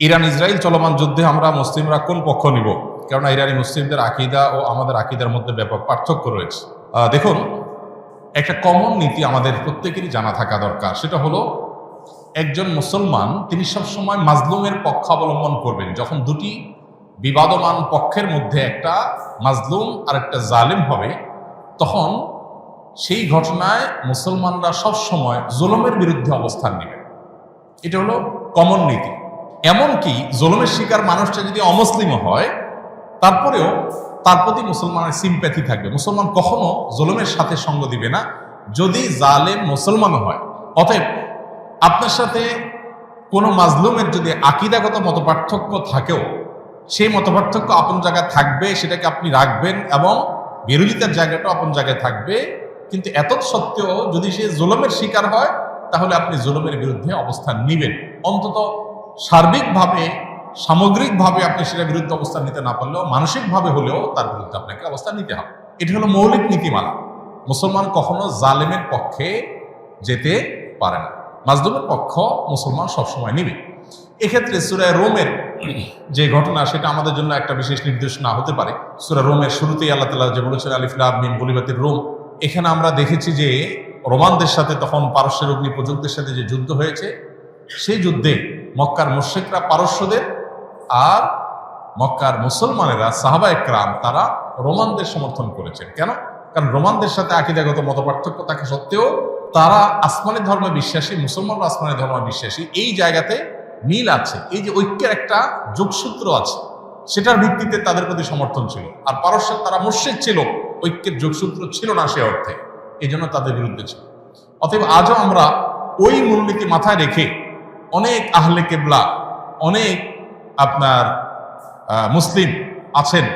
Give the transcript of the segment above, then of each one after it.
Iran Israel চলমান যুদ্ধে আমরা মুসলিমরা কোন পক্ষ নিব? কেননা ইরানি মুসলিমদের আকীদা ও আমাদের আকীদার মধ্যে ব্যাপক পার্থক্য রয়েছে। দেখুন, একটা কমন নীতি আমাদের প্রত্যেকেরই জানা থাকা দরকার। সেটা হলো, একজন মুসলমান তিনি সবসময় মাজলুমের পক্ষ অবলম্বন করবেন। যখন দুটি বিবাদমান পক্ষের মধ্যে একটা মাজলুম আর একটা জালিম হবে, তখন সেই ঘটনায় মুসলমানরা সবসময় জুলুমের বিরুদ্ধে অবস্থান নেবে। এটা হলো কমন নীতি। এমনকি জুলুমের শিকার মানুষটা যদি অমুসলিমও হয়, তারপরেও তার প্রতি মুসলমানের সিম্প্যাথি থাকবে। মুসলমান কখনো জুলুমের সাথে সঙ্গ দিবে না, যদি জালেম মুসলমানও হয়। অতএব আপনার সাথে কোনো মাজলুমের যদি আকীদাগত মতপার্থক্য থাকেও, সেই মতপার্থক্য আপন জায়গায় থাকবে, সেটাকে আপনি রাখবেন, এবং বিরোধিতার জায়গাটাও আপন জায়গায় থাকবে। কিন্তু এত সত্ত্বেও যদি সে জুলুমের শিকার হয়, তাহলে আপনি জুলুমের বিরুদ্ধে অবস্থান নিবেন। অন্তত সার্বিকভাবে, সামগ্রিকভাবে আপনি সেটার বিরুদ্ধে অবস্থান নিতে না পারলেও মানসিকভাবে হলেও তার বিরুদ্ধে আপনাকে অবস্থান নিতে হবে। এটা হলো মৌলিক নীতিমালা। মুসলমান কখনো জালেমের পক্ষে যেতে পারে না, মাজলুমের পক্ষ মুসলমান সবসময় নিবে। এক্ষেত্রে সূরা রোমের যে ঘটনা, সেটা আমাদের জন্য একটা বিশেষ নির্দেশনা হতে পারে। সূরা রোমের শুরুতেই আল্লাহ তাআলা যে বলেছেন, আলিফ লাম মিম গুলিবাতির রোম, এখানে আমরা দেখেছি যে রোমানদের সাথে, তখন পারস্যের অগ্নি প্রযুক্তের সাথে যে যুদ্ধ হয়েছে, সেই যুদ্ধে মক্কার মুশরিকরা পারস্যদের আর মক্কার মুসলমানেরা সাহাবায়ে কেরাম তারা রোমানদের সমর্থন করেছেন। কেন? কারণ রোমানদের সাথে আকীদাগত মতপার্থক্য থাকা সত্ত্বেও তারা আসমানি ধর্মে বিশ্বাসী, মুসলমানরা আসমানি ধর্মে বিশ্বাসী। এই জায়গাতে মিল আছে, এই যে ঐক্যের একটা যোগসূত্র আছে, সেটার ভিত্তিতে তাদের প্রতি সমর্থন ছিল। আর পারস্যের তারা মুশরিক ছিল, ঐক্যের যোগসূত্র ছিল না সে অর্থে, এই জন্য তাদের বিরুদ্ধে ছিল। অতএব আজও আমরা ওই মূলনীতি মাথায় রেখে অনেক আহলে কেবলা, অনেক আপনার মুসলিম আছেন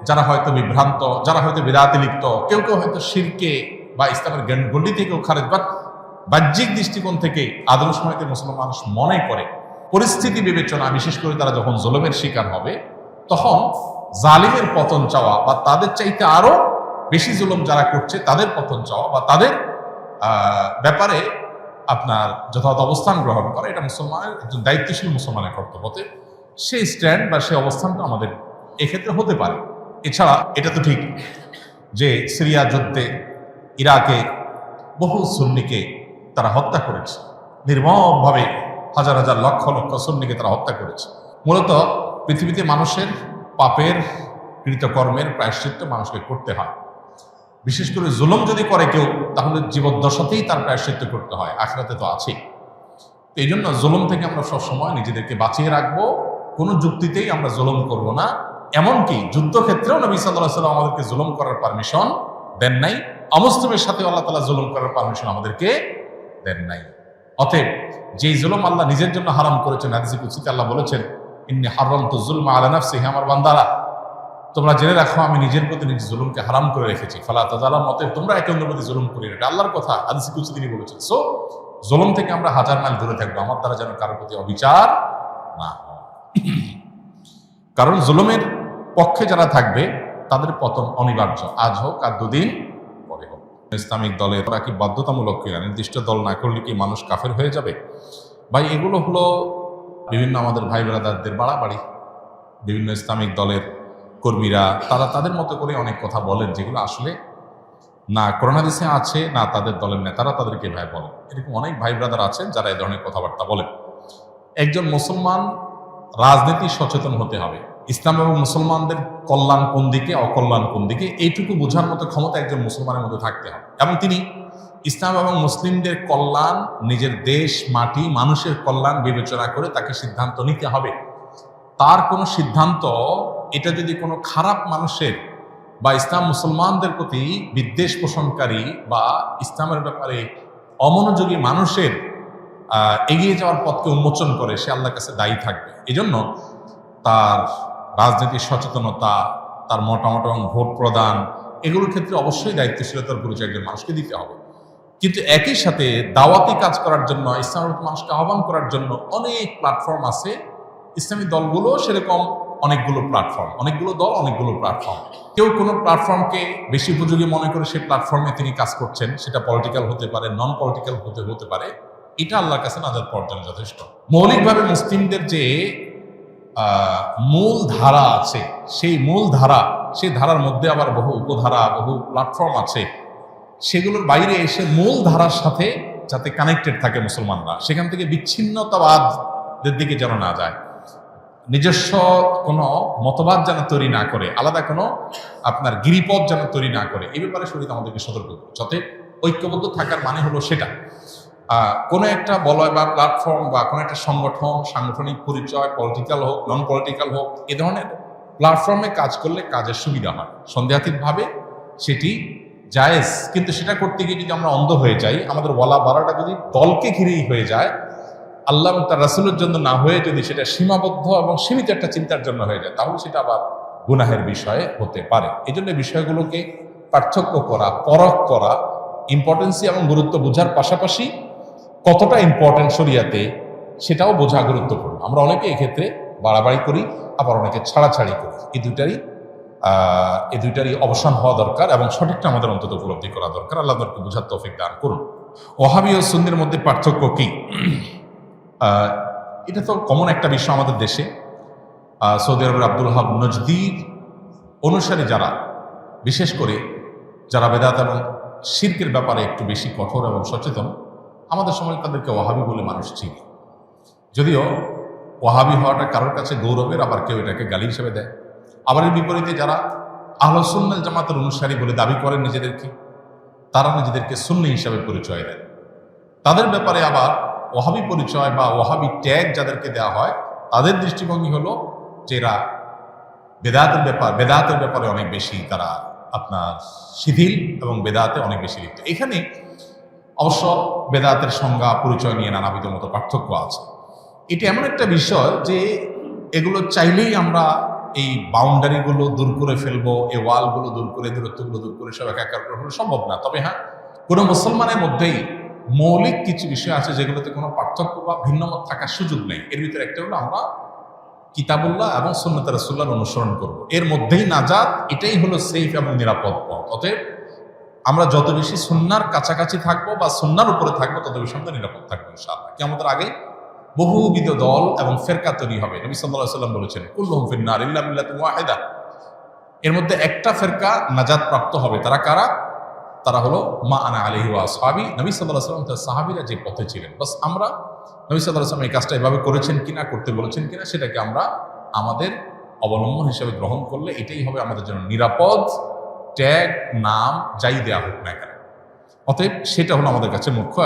যারা হয়তো বিভ্রান্ত, যারা হয়তো বিদাতে লিপ্ত, কেউ কেউ হয়তো শিরকে বা ইসলামের গণ্ডি থেকেও খারেজ, বাট বাহ্যিক দৃষ্টিকোণ থেকে আদম সময়তে মুসলমান মানুষ মনে করে পরিস্থিতি বিবেচনা, বিশেষ করে তারা যখন জুলুমের শিকার হবে, তখন জালিমের পতন চাওয়া বা তাদের চাইতে আরো বেশি জুলুম যারা করছে তাদের পতন চাওয়া বা তাদের ব্যাপারে আপনার যথাযথ অবস্থান গ্রহণ করা, এটা মুসলমানের, একজন দায়িত্বশীল মুসলমানের কর্তব্য। সেই স্ট্যান্ড বা সেই অবস্থানটা আমাদের এক্ষেত্রে হতে পারে। এছাড়া এটা তো ঠিক যে সিরিয়া যুদ্ধে ইরাকে বহু সুন্নিকে তারা হত্যা করেছে, নির্মমভাবে হাজার হাজার লক্ষ লক্ষ সুন্নিকে তারা হত্যা করেছে। মূলত পৃথিবীতে মানুষের পাপের কৃতকর্মের প্রায়শ্চিত্ত মানুষকে করতে হয়। বিশেষ করে জুলুম যদি করে কেউ, তাহলে জীবদ্দশাতেই তার প্রায়শ্চিত্ত করতে হয়, আখিরাতে তো আছেই। এই জন্য জুলুম থেকে আমরা সবসময় নিজেদেরকে বাঁচিয়ে রাখবো, কোনো যুক্তিতেই আমরা জুলুম করব না। এমনকি যুদ্ধক্ষেত্রেও নবী সাল্লাল্লাহু আলাইহি ওয়াসাল্লাম আমাদেরকে জুলুম করার পারমিশন দেন নাই। অমুসলিমের সাথে আল্লাহ তাআলা জুলুম করার পারমিশন আমাদেরকে দেন নাই। অতএব যেই জুলুম আল্লাহ নিজের জন্য হারাম করেছেন, হাদিসে কুদসিতে আল্লাহ বলেছেন, ইন্নী হারামতু যুলমা আলা নাফসি, হে আমার বান্দারা, তোমরা জেনে রাখো আমি নিজের প্রতি নিজে জুলুমকে হারাম করে রেখেছি। ফালা তাযালাম, অতএব তোমরা একে অন্যের প্রতি জুলুম করিও না। এটা আল্লাহর কথা, হাদিসে কুদসি তিনি বলেছেন। সো জুলুম থেকে আমরা হাজার মাইল দূরে থাকবো, আমার দ্বারা যেন কারোর প্রতি অবিচার না হয়। কারণ জুলুমের পক্ষে যারা থাকবে তাদের পতন অনিবার্য, আজ হোক আর দুদিন পরে হোক। ইসলামিক দলের ওরা কি বাধ্যতামূলক কিনা, নির্দিষ্ট দল না করলে কি মানুষ কাফের হয়ে যাবে? ভাই, এগুলো হলো বিভিন্ন আমাদের ভাই ব্রাদারদের বাড়াবাড়ি। বিভিন্ন ইসলামিক দলের কর্মীরা তারা তাদের মতো করে অনেক কথা বলেন, যেগুলো আসলে না কোরআন হাদিসে আছে, না তাদের দলের নেতারা তাদেরকে ভাই বলেন। এরকম অনেক ভাই ব্রাদার আছেন যারা এই ধরনের কথাবার্তা বলেন। একজন মুসলমান রাজনীতি সচেতন হতে হবে। ইসলাম এবং মুসলমানদের কল্যাণ কোন দিকে, অকল্যাণ কোন দিকে, এইটুকু বোঝার মতো ক্ষমতা একজন মুসলমানের মধ্যে থাকতে হবে। এবং তিনি ইসলাম এবং মুসলিমদের কল্যাণ, নিজের দেশ, মাটি, মানুষের কল্যাণ বিবেচনা করে তাকে সিদ্ধান্ত নিতে হবে। তার কোনো সিদ্ধান্ত, এটা যদি কোনো খারাপ মানুষের বা ইসলাম মুসলমানদের প্রতি বিদ্বেষ পোষণকারী বা ইসলামের ব্যাপারে অমনোযোগী মানুষের এগিয়ে যাওয়ার পথকে উন্মোচন করে, সে আল্লাহর কাছে দায়ী থাকবে। এই জন্য তার রাজনীতির সচেতনতা, তার মতামত এবং ভোট প্রদান, এগুলোর ক্ষেত্রে অবশ্যই দায়িত্বশীলতার পরিচয় একজন মানুষকে দিতে হবে। কিন্তু একই সাথে দাওয়াতি কাজ করার জন্য, ইসলামের মানুষকে আহ্বান করার জন্য অনেক প্ল্যাটফর্ম আছে। ইসলামী দলগুলো সেরকম অনেকগুলো প্ল্যাটফর্ম, অনেকগুলো দল, অনেকগুলো প্ল্যাটফর্ম। কেউ কোনো প্ল্যাটফর্মকে বেশি উপযোগী মনে করে সেই প্ল্যাটফর্মে তিনি কাজ করছেন, সেটা পলিটিক্যাল হতে পারে, নন পলিটিক্যাল হতে পারে। এটা আল্লাহর কাছে নাজাত পাওয়ার জন্য যথেষ্ট। মৌলিকভাবে মুসলিমদের যে মূল ধারা আছে, সেই মূল ধারা, সেই ধারার মধ্যে আবার বহু উপধারা, বহু প্ল্যাটফর্ম আছে, সেগুলোর বাইরে এসে মূল ধারার সাথে যাতে কানেক্টেড থাকে মুসলমানরা, সেখান থেকে বিচ্ছিন্নতাবাদের দিকে যেন না যায়, নিজস্ব কোনো মতবাদ যেন তৈরি না করে, আলাদা কোনো আপনার গিরিপথ যেন তৈরি না করে, এই ব্যাপারে শরীয়ত আমাদেরকে সতর্ক করে। যাতে ঐক্যবদ্ধ থাকার মানে হলো সেটা কোনো একটা বলয় বা প্ল্যাটফর্ম বা কোনো একটা সংগঠন, সাংগঠনিক পরিচয়, পলিটিক্যাল হোক নন পলিটিক্যাল হোক, এ ধরনের প্ল্যাটফর্মে কাজ করলে কাজের সুবিধা হয়, সন্দেহাতীতভাবে সেটি জায়েজ। কিন্তু সেটা করতে গিয়ে যদি আমরা অন্ধ হয়ে যাই, আমাদের বলা বাড়াটা যদি দলকে ঘিরেই হয়ে যায়, আল্লাহ এবং তার রাসূলের জন্য না হয়ে যদি সেটা সীমাবদ্ধ এবং সীমিত একটা চিন্তার জন্য হয়ে যায়, তাহলে সেটা আবার গুনাহের বিষয়ে হতে পারে। এই জন্য বিষয়গুলোকে পার্থক্য করা, পরখ করা, ইম্পর্টেন্সি এবং গুরুত্ব বোঝার পাশাপাশি কতটা ইম্পর্টেন্ট শরিয়াতে সেটাও বোঝা গুরুত্বপূর্ণ। আমরা অনেকে এক্ষেত্রে বাড়াবাড়ি করি, আবার অনেকে ছাড়াছাড়ি করি। এই দুইটারই অবসান হওয়া দরকার এবং সঠিকটা আমাদের অন্তত উপলব্ধি করা দরকার। আল্লাহ আমাদেরকে বোঝার তৌফিক দান করুন। ওয়াহাবি ও সুন্নির মধ্যে পার্থক্য কি? এটা তো কমন একটা বিষয় আমাদের দেশে। সৌদি আরবের আব্দুল ওয়াহাব নজদির অনুসারী যারা, বিশেষ করে যারা বেদাত এবং শিরকের ব্যাপারে একটু বেশি কঠোর এবং সচেতন, আমাদের সময় তাদেরকে ওয়াহাবি বলে মানুষ চিনি। যদিও ওয়াহাবি হওয়াটা কারোর কাছে গৌরবের, আবার কেউ এটাকে গালি হিসেবে দেয়। আবার এর বিপরীতে যারা আহলে সুন্নাত জামাতের অনুসারী বলে দাবি করেন নিজেদেরকে, তারা নিজেদেরকে সুন্নি হিসাবে পরিচয় দেন। তাদের ব্যাপারে আবার ওয়াহাবি পরিচয় বা ওয়াহাবি ট্যাগ যাদেরকে দেওয়া হয়, তাদের দৃষ্টিভঙ্গি হলো যে এরা বেদাতের ব্যাপারে অনেক বেশি তারা আপনার শিথিল এবং বেদাতে অনেক বেশি লিপ্ত। এখানে অবশ্য বেদাতের সংজ্ঞা পরিচয় নিয়ে নানাবিধ মতো পার্থক্য আছে। এটা এমন একটা বিষয় যে এগুলো চাইলেই আমরা এই বাউন্ডারিগুলো দূর করে ফেলবো, এই ওয়ালগুলো দূর করে, দূরত্বগুলো দূর করে সব একাকার করে ফেলা সম্ভব না। তবে হ্যাঁ, কোনো মুসলমানের মধ্যেই মৌলিক কিছু বিষয় আছে যেগুলোতে কোনো পার্থক্য বা ভিন্নমত থাকার সুযোগ নেই। এর ভিতরে একটা হলো আমরা কিতাবুল্লাহ এবং সুন্নাত রাসূলুল্লাহর অনুসরণ করব, এর মধ্যেই নাজাত, এটাই হলো সেফ এবং নিরাপদ পথ। অতএব আমরা যত বেশি সুন্নাহর কাছাকাছি থাকবো বা সুন্নাহর উপরে থাকবো, তত বেশি আমরা নিরাপদ থাকবো ইনশাআল্লাহ। কিয়ামতের আগে বহুবিধ দল এবং ফেরকা তৈরি হবে। নবী সাল্লাল্লাহু আলাইহি ওয়াসাল্লাম বলেছেন, কুল্লুহুম ফিন্নার ইল্লা মিল্লাতুন ওয়াহিদা। এর মধ্যে একটা ফেরকা নাজাত প্রাপ্ত হবে। তারা কারা? তারা হলো মা আনা আলাইহি ওয়া আসহাবি। নবী সাল্লাল্লাহু আলাইহি ওয়াসাল্লাম তার সাহাবীরা যে পথে ছিলেন, বাস আমরা নবী সাল্লাল্লাহু আলাইহি ওয়াসাল্লাম এই কাজটা এভাবে করেছেন কিনা, করতে বলেছেন কিনা, সেটাকে আমরা আমাদের অবলম্বন হিসেবে গ্রহণ করলে এটাই হবে আমাদের জন্য নিরাপদ। ট্যাগ, নাম যাই দেয়া হোক না কেন, অতএব সেটা হলো আমাদের কাছে মুখ্য।